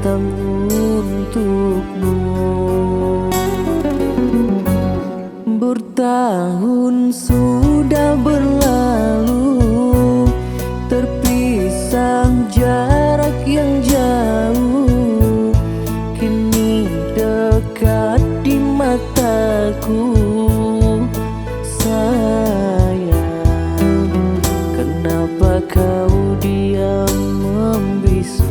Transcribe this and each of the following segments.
datang untukmu. Bertahun sudah berlalu, terpisah jarak yang jauh, kini dekat di mataku. Sayang, kenapa kau diam membisu?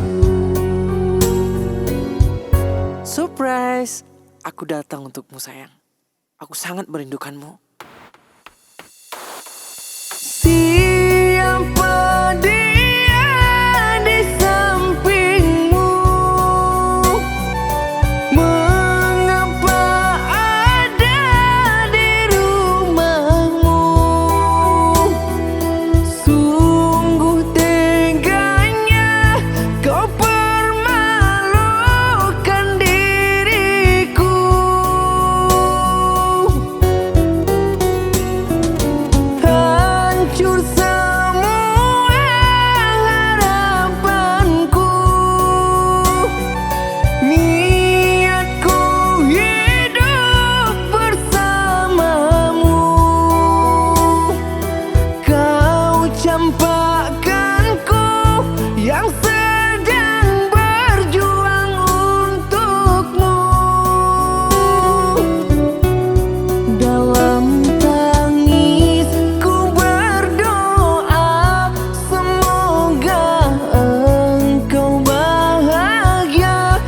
Surprise! Aku datang untukmu sayang. Aku sangat merindukanmu. Siapa dia di sampingmu? Mengapa ada di rumahmu? Sungguh teganya kau permalukan diriku. Hancur semua harapanku, niatku hidup bersamamu. Kau campakkanku yang sedang berjuang untukmu. Dalam tangis ku berdoa, semoga engkau bahagia.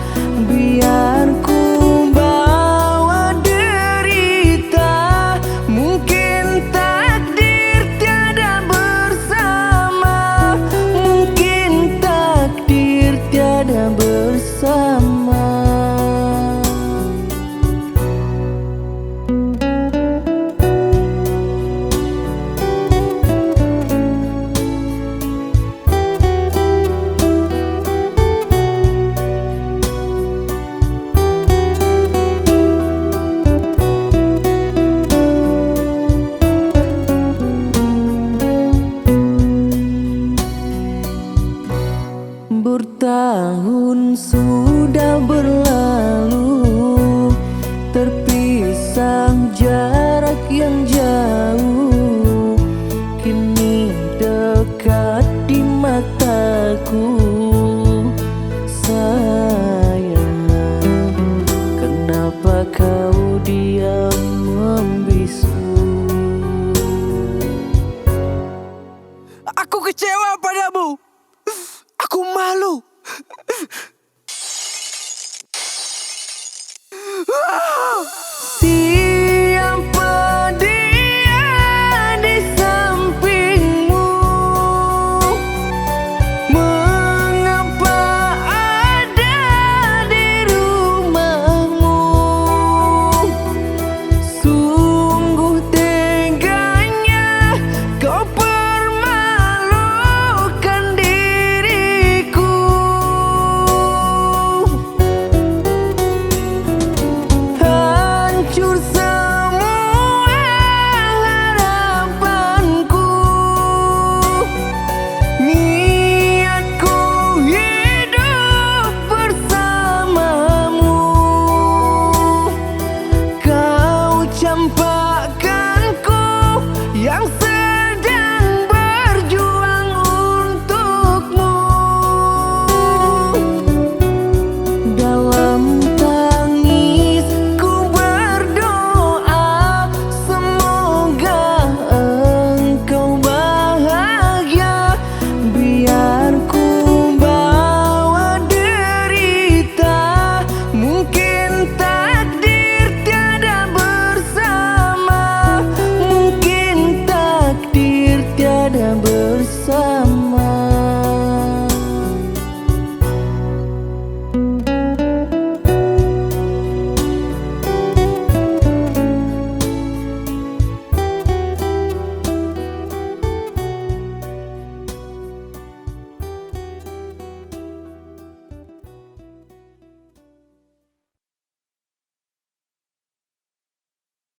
Biar ku bawa derita, mungkin takdir tiada bersama, mungkin takdir tiada bersama. Bertahun sudah berlalu, terpisah jarak yang